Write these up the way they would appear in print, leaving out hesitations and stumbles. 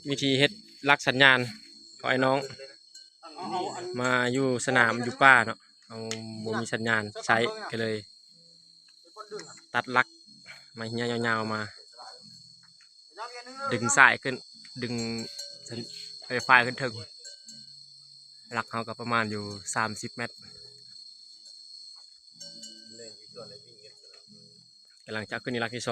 วิธีเฮ็ดลักสัญญาณขอไอ้น้องมาอยู่สนามอยู่ป่าเนาะเอาบ่มีสัญญาณใช้ก็เลยตัดลักมาเหี่ยาวๆมาดึงสายขึ้นดึงไฟฟ้าขึ้นถึงลักเขาก็ประมาณอยู่30 เมตรกำลังจะขึ้นในลักที่2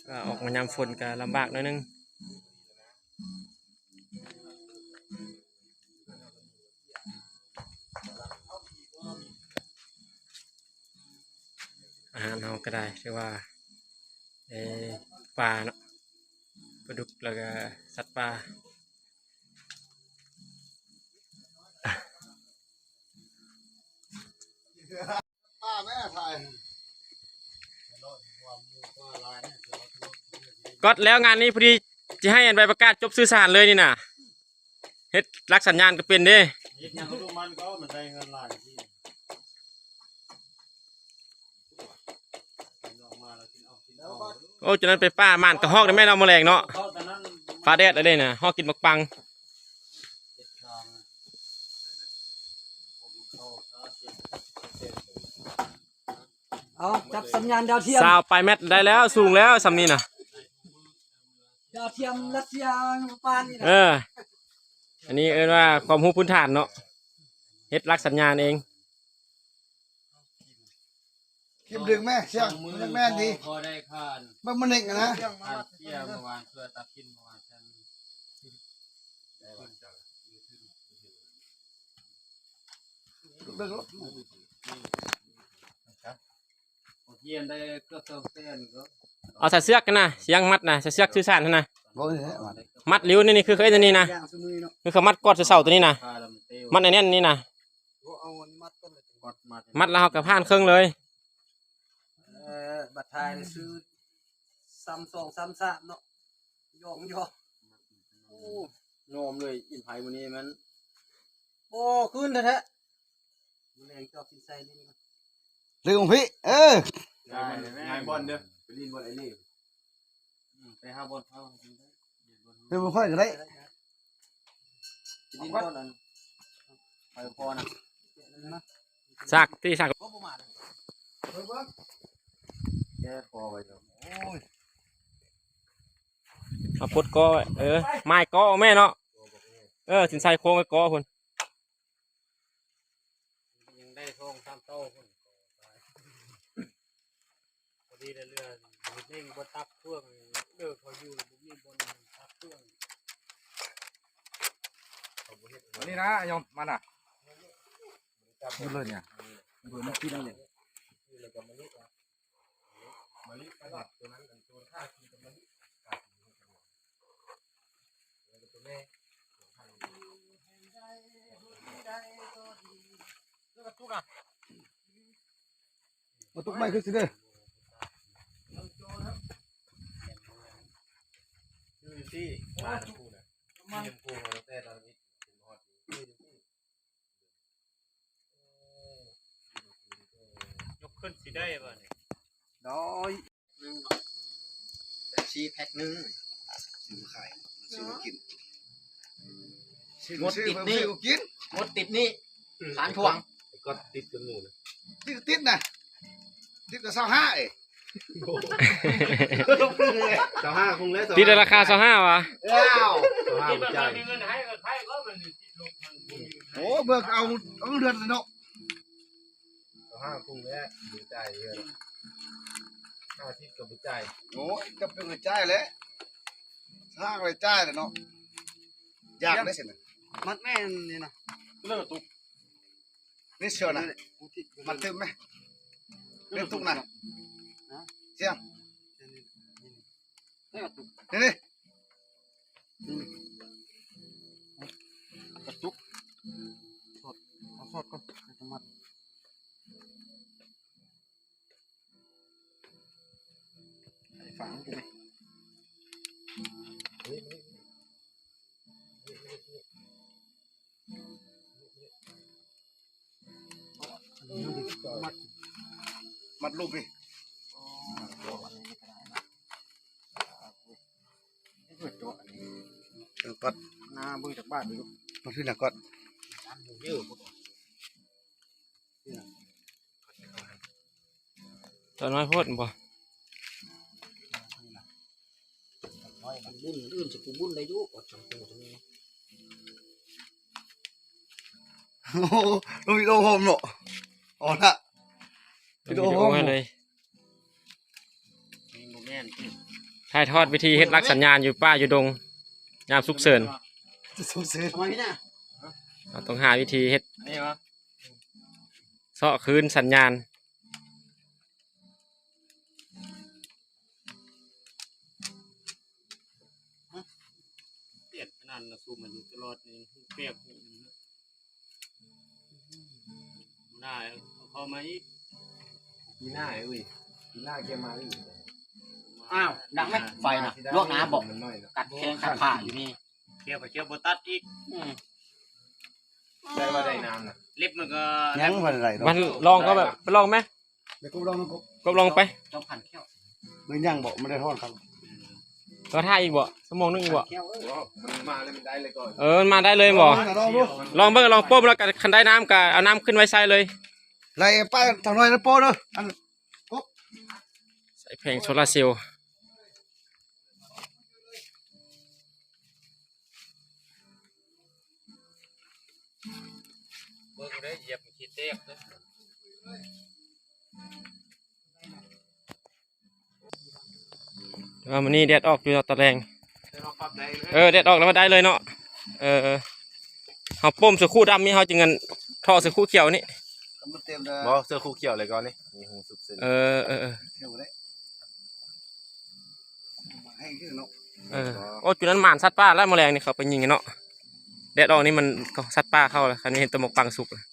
ก็ออกมายามฝนก็ลำบากหน่อยนึงอาหารเราก็ได้ที่ว่าปลาเนาะปลาดุกแล้วก็สัตว์ปลาก็แล้วงานนี้พอดีจะให้อันใบประกาศจบสื่อสารเลยนี่นะเฮ็ดรักสัญญาณก็เป็นเด้โอ้จนนั้นไปป้าม่านกระหอกได้แม่เราแมลงเนาะฟ้าแดดอะไรนะหอกกินบักปังเอาจับสัญญาณดาวเทียมสาวไปเม็ดได้แล้วสูงแล้วสำนี้นะดาวเทียมรัสเซียปานนี่นะอันนี้ว่าความรู้พื้นฐานเนาะเฮ็ดรักสัญญาณเองคิมดึงแม่เชียงแม่ดีพอได้ค่ามันเองนะเที่ยวเมื่อวานเพื่อตัดกินเมื่อวานฉันเยี่ยมได้ก็เติมเส้นก็เอาใส่เสือกกันนะเสียงมัดนะใส่เสือกสื่อสารนะมัดริ้วนี่คือเคยตัวนี้นะคือเขามัดกอดเสาตัวนี้นะมัดในนี้นี่นะมัดแล้วเขากับผ่านเครื่องเลยบัตรไทยซื้อ32 33เนาะยองโอ้งอมเลยอินไผ่วันนี้มันโอ้ขึ้นแท้ๆแรงจอบกินไส้นี่เรื่องของพี่งานบอลเด้อไปลินบอลไอ้นี่ไปหาบอลเขาเรื่องค่อยก็ได้ลินบอลนั่นไปพอนะสักที่สักแค่พอไปจ้ะเอาปดกอไม้กอแม่เนาะสินใส่โค้งไว้กอคนยังได้ทอง3 โต้คนพอดีเรือเร่งบนตับเครื่องเลิกเขาอยู่บุมีบนตับเครื่องนี่นะยอมมันอ่ะดูเลยเนี่ยดูมันกินอะไรมะลิตลอดตัวนั้นกันตัวข้ากินกับมะลิตัวแม่มาตุกไม่ขึ้นสิเด้อที่มาคู่นะที่ยังคู่เราแต่ตอนนี้เป็นฮอตยกขึ้นสิได้ป่ะเนี่ยน้อยชีแพ็คนึงซื้อขายซื้อกินงดติดนี่งดติดนี่ขานทวงก็ติดกันหมู่นะติดนะติดกับ2525คงแล้วติดราคา25วะ25บ่จ่ายโอ้เบิกเอาเดือนเนาะ25คงแล้วบ่จ่ายเยอะ5 ทิศก็บ่จ่ายโอ้ยก็เป็นจ่ายแล้วสร้างอะไรจ่ายเนาะยากได้สินะมัดแม่นี่นะเลิกตุกนี่เชียวนะมันตึมไหมเล่นตุกนะเสียงนี่กระตุกเอาสดก่อนจะมัด ฝังกูไหมมัดรูปนี่ เป็นก๊อต หน้าเบิ่งจากบ้านดู มันคือหนังก๊อต เยอะ ตัวน้อยโพดบ่ บุญอื่นจะกูบุญได้ยุอดจังตัวตรงนี้ โอ้โหลูกวิดีโอโฮมเนาะอ๋อละ วิดีโอให้เลย มีโมเมนต์ ถ่ายทอดวิธีเฮ็ดรักสัญญาณอยู่ป่าอยู่ดงยามสุกเสริญ สูงเสือ ทำไมพี่น่ะ เราต้องหาวิธีเฮ็ด นี่วะ เสาะคืนสัญญาณ เปียกขนาดน่ะสู้มันอยู่ตลอดนี่เปียกได้เข้ามาอีก ปีหน้าเอ้ยปีหน้าแกมาอีก อ้าวดังไหมไฟน่ะลวกน้ำบอก มันน้อยนะ กัดแข้งกัดขาอยู่นี่เคี่ยวไปเคี่ยวบตัดอีก ได้ว่าได้น้ำนะ เล็บมันก็ ยังวันอะไรเนาะ มันลองก็แบบไปลองไหม เดี๋ยวกูลองมัน ก็ลองไป ต้องขันเคี่ยว มันยังบอกไม่ได้ทอดครับ ก็ท่าอีกบ่ชั่วโมงนึงอีกบ่ เคี่ยว มันมาแล้วมันได้เลยก่อน มันมาได้เลยบ่ ลองดู ลองเบิ่งลองโป๊บแล้วก็คันได้น้ำก็เอาน้ำขึ้นไว้ใส่เลย ไล่ไปทางน้อยนะโป้เด้ออัน ใส่แผงโซลาร์เซลล์ เบิ่งได้เหยียบขี้เต๊กเลย วันนี้แดดออกอยู่ตะแรง เราปรับได้เลย แดดออกแล้วมาได้เลยเนาะเขาป้มสือคู่ดำมีเขาจึงเงินท่อสือคู่เขียวนี่ มันเต็มเลย บอกเสื้อคู่เขียวเลยก่อนนี่มีหูสุบเส้น เออ เขียวเลยให้ขึ้นเนาะ โอ้จุดนั้นหมานสัตว์ป่าไล่แมลงนี่เขาไปยิงกันเนาะแดดออกนี่มันสัตว์ป่าเข้าแล้วคราวนี้เห็นแตะหมกปังสุกเลย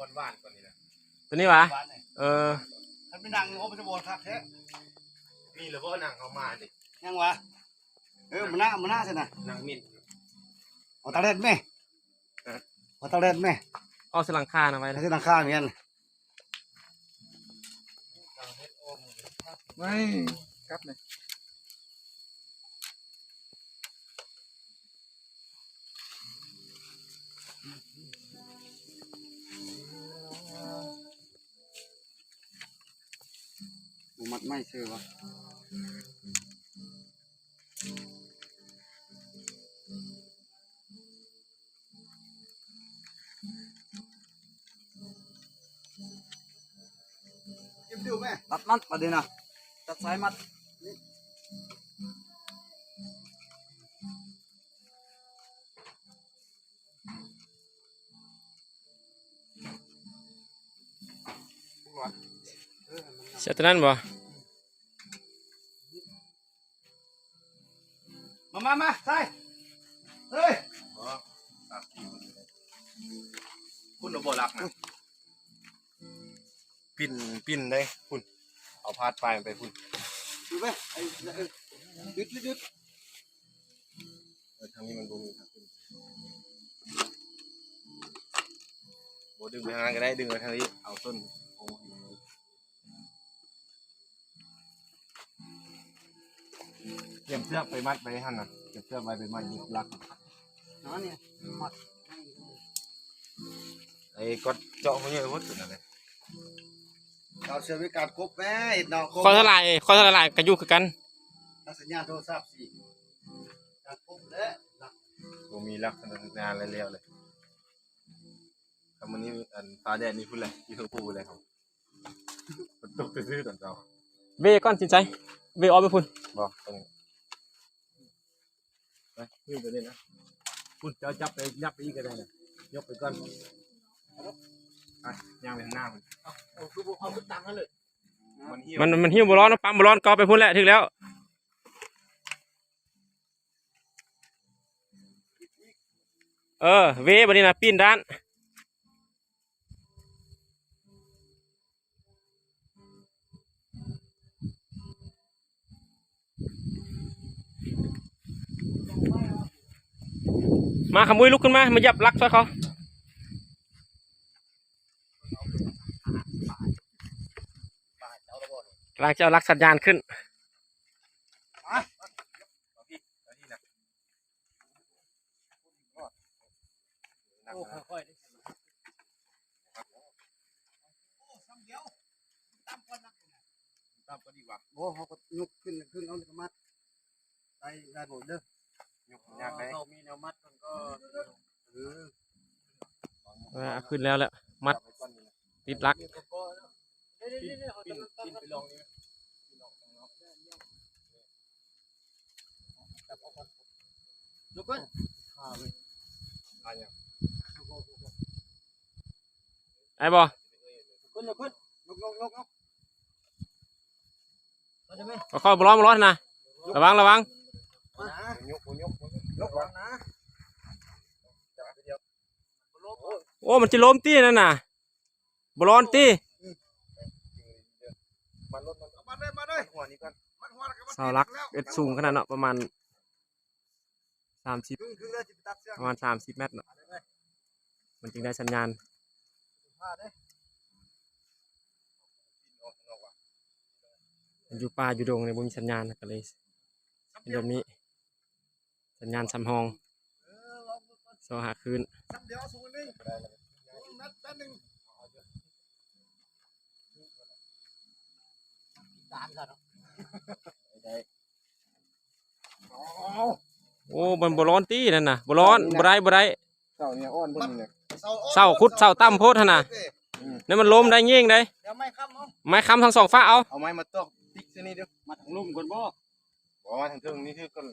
วนว่านก่อนนี่นะ ตัวนี้วะ บ้านไหน อ ท่านเป็นดังโอ้เป็นจะโบนครับแท้ นี่หรือว่านั่งเขามาดิ ยังวะมันน่าสินะ นั่งมิน เอาตาเล็ดไหมเอาตาเล็ดไหม เอาสลังคาเอาไว้ แล้ว นะ ที่ดังข้าเหมือนกันไม่ครับเลยมัดไม่เชื่อวะตัดมัดประเด็นนะตัดสายมัดเสียตัวนั้นบ่ มาใส่เฮ้ย คุณระบบรักนะปิ่นได้คุณเอาพาดปลายมันไปคุณ ดูไปไอ้ยึด ทางนี้มันบูมีครับคุณโบดึงไปทางนั้นก็ได้ดึงไปทางนี้เอาต้นโอ้เก็บเสื้อไปมัดไปหั่นน่ะเก็บเสื้อไปมัดยึดรัก น้อเนี่ยมัด ไอ้ก็เจาะมันเยอะพุทธนั่นเลย เราเชื่อวิการครบแม่เห็ดดอก ข้อเท่าไหร่กระยุกคือกัน สัญญาณโทรศัพท์สิการครบแล้ว กูมีลักษณะงานอะไรเร็วเลยทำมันนี้อันตาแดดนี่พูดเลยยี่ห้อพูดเลยครับตกตื้อๆตอนเช้า เวก้อนจินใจเวออฟไปพุ่น บอกตรงไปยืดไปเลยนะพูดเจ้าจับไปยับไปอีกก็ได้นะยกไปก่อนไปย่างไปข้างหน้ามัน คือเอาตังค์นั่นเลย มันเหี่ยว มันหิ้วบอลร้อนปั๊มบอลร้อนก็ไปพุ่นแหละถึงแล้ว เวบันนี้นะปีนด้านมาขมุยลุกขึ้นมายับลักช่วยเขากำลังจะเอาลักสัญญาณขึ้นโอ้เขาก็ยกขึ้นเอาเลยมัดได้หมดเด้อยากได้ เขามีแนวมัดมันก็ ขึ้นแล้วแหละมัดติดลัก ปิ้นไปลองนี่ลุกขึ้น ไอ้บอ ขึ้นลุกขึ้นลุกมาได้ไหม ค่อยๆบอลนะระวังยกวางนะ โอ้มันจะล้มตีนั่นน่ะบอลตี มาเลยหัวนี้ก่อนมัดหัวแล้วก็ เสาลักเอ็ดสูงขนาดเนาะประมาณ30 คือเลยจะตัดเสื้อ ประมาณ30 เมตรเนาะมันจึงได้สัญญาณมันอยู่ป่าอยู่ดงในบนมีสัญญาณก็เลยเป็นแบบนี้สัญญาณสำฮองโซหาคืน สักเดียวสูงนึงนัดนึง ตามกันเนาะ โอ้บนบอลอนตีนั่นน่ะบอลอนบ่ได้ เสาเนี่ยอ้อนเบิ่งเนี่ย เสาคุดเสาตั้มโพดหั่นน่ะนี่มันล้มได้เงี้ยงได้ เดี๋ยวไม่ค้ำเอา ไม้ค้ำทั้งสองฟ้าเอา เอาไม้มาตอกติ๊กซะนี่เด้อ มาถึงลุ่มก่อนบ่ บอกว่าทางเทิงนี่คือก่อน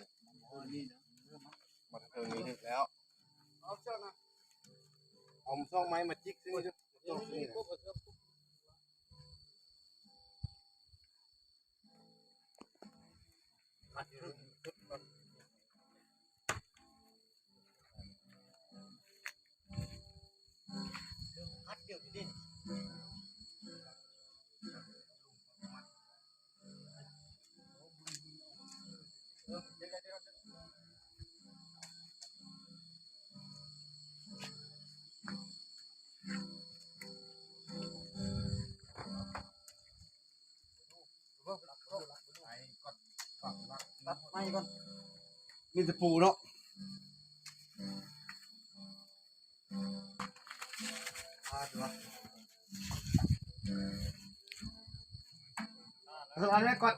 มาทางเทิงนี่ถึงแล้วเอาเจ้านะเอาซ่องไม้มาจิกซะนี่เด้อซ่องนี่ตัดไม้ก่อนมีตะปูเนาะอันนี้ก่อน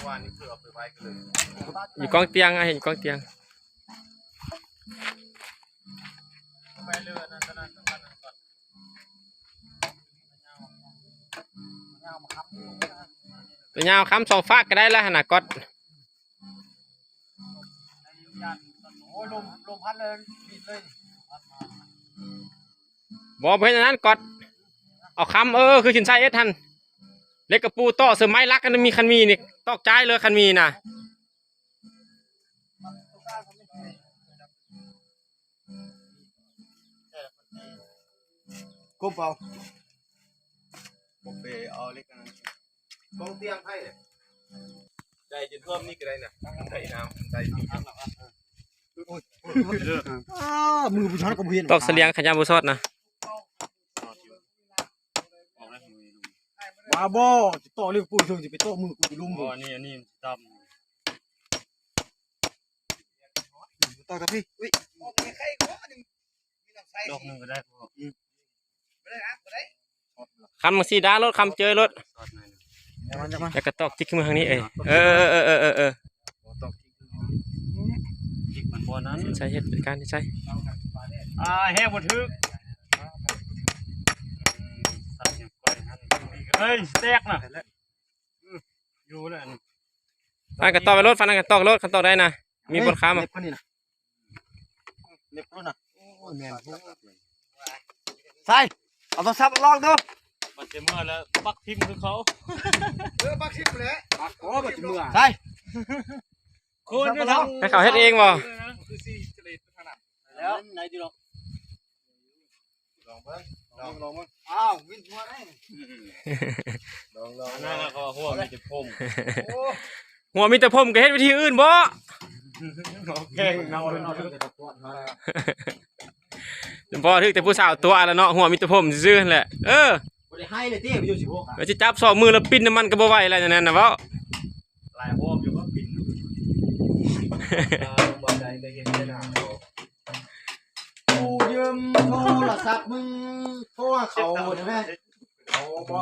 วานนี่เพื่อเอาไปไว้กันเลย อยู่กองเตียงเห็นกองเตียง ไปเรือนั่นก่อนยาวมาค้ำ ตัวยาวค้ำสองฟากก็ได้แล้วขนาดก๊อต โอ้ยลมพัดเลยบิดเลย บอกเพื่อนนั้นก๊อตเอาค้ำคือชินไซเอสทันเล็กกระปูต่อเสริมไม้รักกันมีคันมีนี่ตอกใจเลยคันมีน่ะ กุ๊บเอาผมไปเอาเล็กกันกองเตียงไพ่เลย ใจจะท่วมนี่ก็ได้นะใจน้ำใจมี มือผู้ชายก็เพี้ยน ตอกเสลียงขยำบุซอดนะ มาบ่จะต่อเรื่องปูชงจะไปโต้มือกูลุมบ่ นี่ต ต่อกับพี่อุ้ย ำดอกหนึ่งก็ได้พอ คำมังสีดารถคำเจอรถ มันจะมา แล้วก็ตอกจิกขึ้นมาทางนี้เออ จิกมันบ่นั้น ใช้เหตุเป็นการที่ใช้ แห้งหมดทึกเฮ้ยแตกน่ะอยู่แล้ว ฟันกันตอกไปรถฟันกันตอกรถคันตอกได้นะมีบนค้ำ เล็บคนนี้นะเล็บคนน่ะโอ้ยแม่นใส่เอาโทรศัพท์ลองดู มันจะเมื่อแล้วปักทิมคือเขา ปักชิปเลยปักโอ้ปักเมื่อใส่ คุณไม่ท ให้เขาเฮ็ดเองบ่ คือซีเจริญขนาด ำแล้วไหนดีหรอก ลองเบิ่งลองเบิ่ง อ้าววินหัวได้ ลอง นั่นก็หัวมีแต่พม โอ้ หัวมีแต่ผมก็เฮ็ดวิธีอื่นบ่ แข่งนอน เอาแต่ตะกวนมา พอถึกแต่ผู้สาวตัวแล้วเนาะหัวมีแต่ผมซื่อๆนั่นแหละบ่ได้ให้เลยเต้ไปอยู่16อ่ะ แล้วสิจับซอกมือแล้วปิ้นน้ำมันก็บ่ไหวแล้วอย่างนั้นน่ะเว้า ลายหัวอยู่ก็ปิ่นบ่ใจได้เห็นได้หน้า กูยืมโทรศัพท์มึงโทรหาเขาได้ไหม เอาบ่